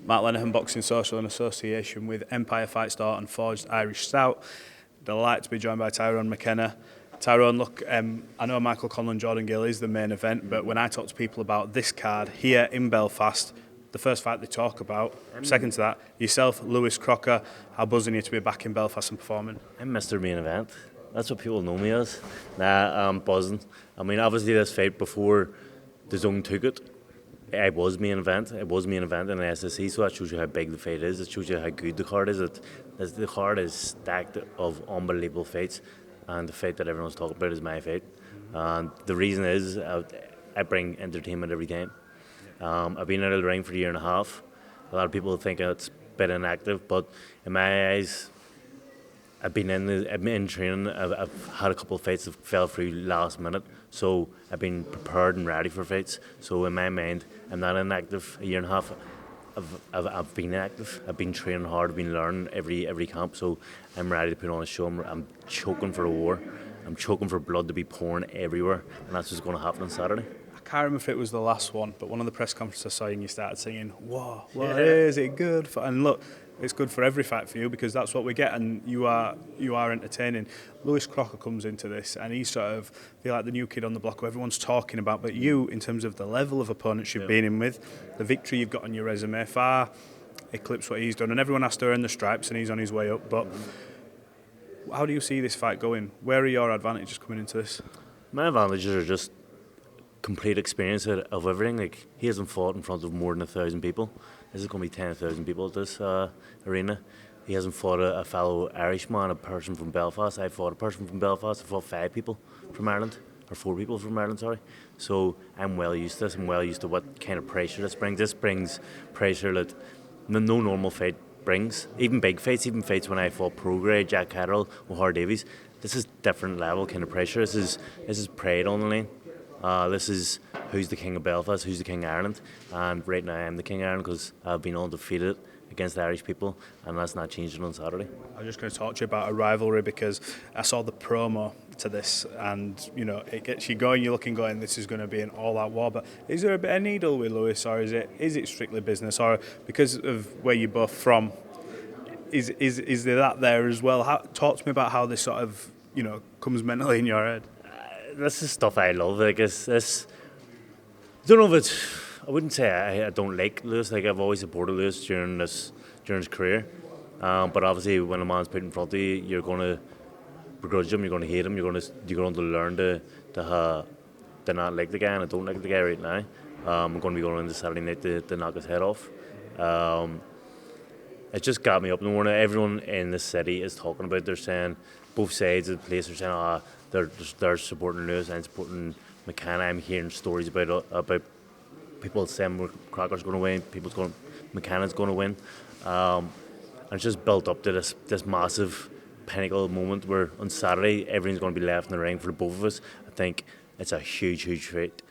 Mark Lenihan Boxing Social in association with Empire Fight Store and Forged Irish Stout. Delighted to be joined by Tyrone McKenna. Tyrone, look, I know Michael Conlan and Jordan Gill is the main event, but when I talk to people about this card here in Belfast, the first fight they talk about, second to that, yourself, Lewis Crocker, how buzzing you to be back in Belfast and performing? I'm Mr. Main Event. That's what people know me as. I'm buzzing. I mean, obviously this fight before DAZN took it, I was main event. It was main event in the SSC, so that shows you how big the fight is. It shows you how good the card is. The card is stacked of unbelievable fights, and the fight that everyone's talking about is my fight. And the reason is I bring entertainment every time. I've been out of the ring for a year and a half. A lot of people think it's a bit inactive, but in my eyes, I've been in training. I've had a couple of fights that fell through last minute, so I've been prepared and ready for fights. So in my mind, I'm not inactive. A year and a half, I've been active. I've been training hard. I've been learning every camp. So I'm ready to put on a show. I'm choking for a war. I'm choking for blood to be pouring everywhere, and that's what's going to happen on Saturday. I can't remember if it was the last one, but one of the press conferences I saw you and you started singing, "Whoa, what is it good for?" And look, it's good for every fight for you because that's what we get, and you are entertaining. Lewis Crocker comes into this, and he's sort of feel like the new kid on the block who everyone's talking about. But you, in terms of the level of opponents you've been in with, the victory you've got on your resume, far eclipse what he's done, and everyone has to earn the stripes, and he's on his way up. But how do you see this fight going? Where are your advantages coming into this? My advantages are just complete experience of everything. Like, he hasn't fought in front of more than 1,000 people. This is going to be 10,000 people at this arena. He hasn't fought a fellow Irishman, a person from Belfast. I fought a person from Belfast. I fought 5 people from Ireland, or 4 people from Ireland, sorry. So I'm well used to this. I'm well used to what kind of pressure this brings. This brings pressure that no normal fight brings. Even big fights, even fights when I fought pro grade, Jack Catterall, O'Hare Davies. This is different level kind of pressure. This is pride on the line. This is who's the king of Belfast, who's the king of Ireland, and right now I'm the king of Ireland because I've been undefeated against the Irish people, and that's not changing on Saturday. I'm just going to talk to you about a rivalry because I saw the promo to this, and you know it gets you going. You're looking, going, this is going to be an all-out war. But is there a bit of needle with Lewis, or is it strictly business, or because of where you're both from, is there that there as well? Talk to me about how this sort of comes mentally in your head. This is stuff I love. Like, this. I don't know if it's. I wouldn't say I don't like Lewis. Like, I've always supported Lewis during his career. But obviously, when a man's put in front of you, you're going to begrudge him. You're going to hate him. You're going to learn to not like the guy. And I don't like the guy right now. I'm going to be going into Saturday night to knock his head off. It just got me up in the morning. Everyone in the city is talking about. They're saying both sides of the place are saying, they're supporting Lewis and supporting McKenna. I'm hearing stories about people saying Crocker's going to win, McKenna's going to win, and it's just built up to this massive pinnacle moment where on Saturday everything's going to be left in the ring for the both of us. I think it's a huge fight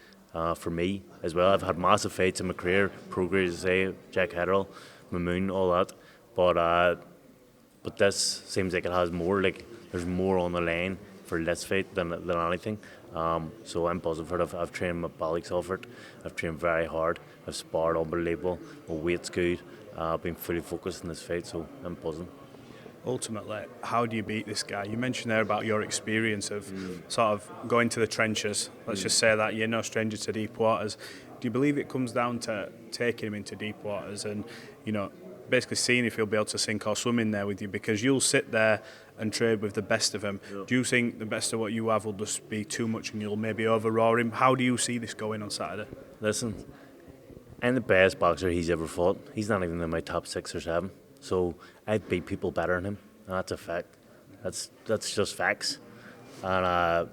for me as well. I've had massive fights in my career, pro grade, as I say, Jack Catterall, Mamoon, all that, but this seems like it has more. Like, there's more on the line for this fight than anything. So I'm buzzing for it. I've trained my bollocks off it. I've trained very hard. I've sparred unbelievable. My weight's good. I've been fully focused in this fight, so I'm buzzing. Ultimately, how do you beat this guy? You mentioned there about your experience of sort of going to the trenches. Let's just say that you're no stranger to deep waters. Do you believe it comes down to taking him into deep waters and, basically seeing if he'll be able to sink or swim in there with you? Because you'll sit there and trade with the best of them. Yeah. Do you think the best of what you have will just be too much and you'll maybe overroar him? How do you see this going on Saturday? Listen, I'm the best boxer he's ever fought. He's not even in my top 6 or 7. So I've beat people better than him. And that's a fact. That's just facts. And I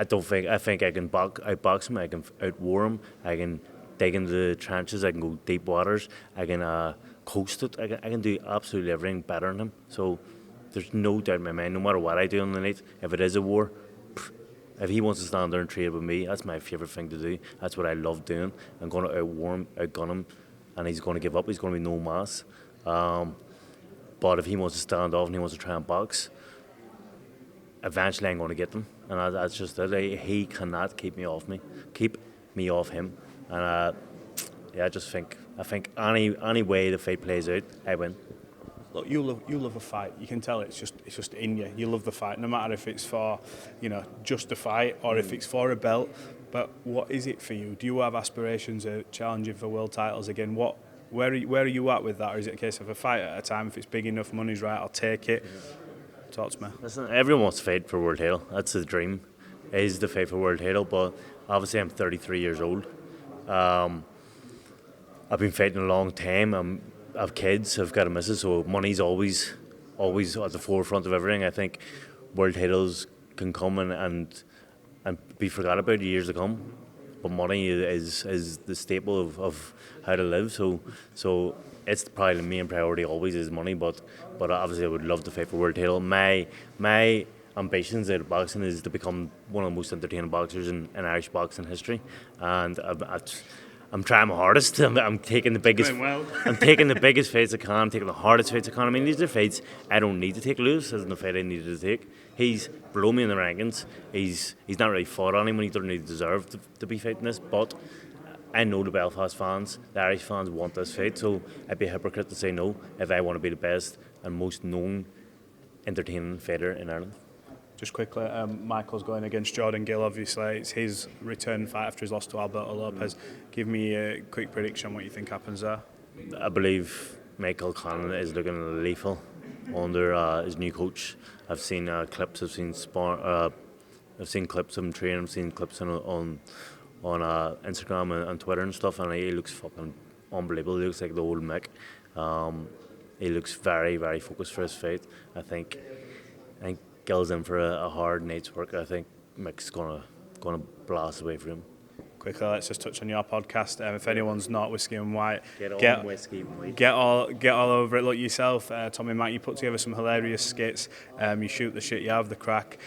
think I can outbox him. I can outwar him. I can dig into the trenches. I can go deep waters. I can coast it. I can do absolutely everything better than him. So there's no doubt in my mind, no matter what I do on the night, if it is a war, if he wants to stand there and trade with me, that's my favourite thing to do. That's what I love doing. I'm going to outwar him, outgun him, and he's going to give up. He's going to be no mass. But if he wants to stand off and he wants to try and box, eventually I'm going to get them. And that's just it. He cannot keep me off him. And I just think I think any way the fight plays out, I win. Look, you love a fight. You can tell it's just in you. You love the fight, no matter if it's for, just a fight or if it's for a belt. But what is it for you? Do you have aspirations of challenging for world titles again? Where are you at with that? Or is it a case of a fight at a time? If it's big enough, money's right, I'll take it. Talk to me. Listen, everyone wants to fight for world title. That's the dream, is the fight for world title. But obviously, I'm 33 years old. I've been fighting a long time. I have kids. I've got a missus, so money's always at the forefront of everything. I think world titles can come and be forgot about in years to come. But money is the staple of how to live. So it's probably the main priority always is money. But obviously I would love to fight for world title. My ambitions out of boxing is to become one of the most entertaining boxers in Irish boxing history, and I'm trying my hardest. I'm taking the biggest. I'm taking the biggest fights I can. I'm taking the hardest fights I can. I mean, these are fights I don't need to take. Lewis isn't the fight I needed to take. He's below me in the rankings. He's not really fought anyone. He doesn't really deserve to be fighting this. But I know the Belfast fans, the Irish fans want this fight. So I'd be a hypocrite to say no if I want to be the best and most known entertaining fighter in Ireland. Just quickly, Michael's going against Jordan Gill, obviously. It's his return fight after his loss to Alberto Lopez. Give me a quick prediction on what you think happens there. I believe Michael Conlan is looking lethal under his new coach. I've seen clips, I've seen clips of him training, I've seen clips on Instagram and Twitter and stuff, and he looks fucking unbelievable. He looks like the old Mick. He looks very, very focused for his fight. I think Gill's in for a hard night's work. I think Mick's gonna blast away from him. Quickly, let's just touch on your podcast. If anyone's not Whiskey and White, get Whiskey and White. Get all over it. Look yourself, Tommy Mac. You put together some hilarious skits. You shoot the shit. You have the crack.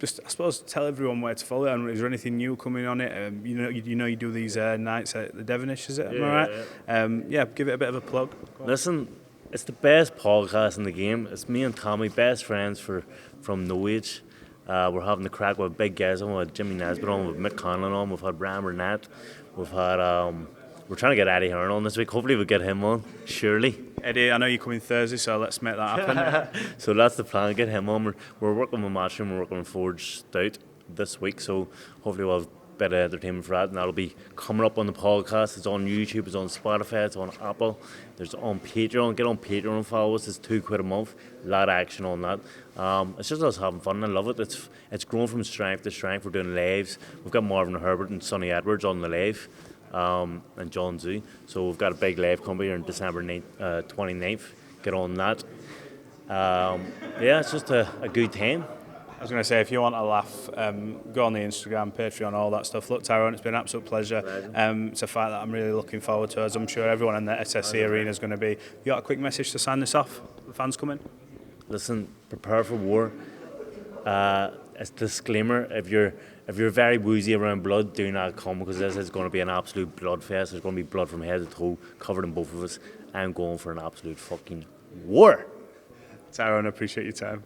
Just, I suppose, tell everyone where to follow it. And is there anything new coming on it? You do these nights at the Devonish, is it? Am I right? Yeah. Give it a bit of a plug. Listen, it's the best podcast in the game. It's me and Tommy, best friends from no age. We're having the crack with big guys on, with Jimmy Nesbitt on, with Mick Conlan on, we've had Bram Burnett, we've had, we're trying to get Eddie Hearn on this week. Hopefully we'll get him on, surely. Eddie, I know you're coming Thursday, so let's make that happen. So that's the plan, get him on. We're working with Matchroom, we're working with Forge Stout this week, so hopefully we'll have bit of entertainment for that, and that'll be coming up on the podcast. It's on YouTube, it's on Spotify, it's on Apple, there's on Patreon. Get on Patreon and follow us. It's £2 a month. A lot of action on that. It's just us having fun. I love it. It's grown from strength to strength. We're doing lives. We've got Marvin Herbert and Sonny Edwards on the live, and John Zoo. So we've got a big live coming here on December 29th. Get on that. Yeah, it's just a good time. I was going to say, if you want a laugh, go on the Instagram, Patreon, all that stuff. Look, Tyrone, it's been an absolute pleasure. It's a fight that I'm really looking forward to, as I'm sure everyone in the SSC arena is going to be. You got a quick message to sign this off? The fans coming? Listen, prepare for war. As a disclaimer, if you're very woozy around blood, do not come, because this is going to be an absolute blood fest. There's going to be blood from head to toe, covered in both of us. I'm going for an absolute fucking war. Tyrone, I appreciate your time.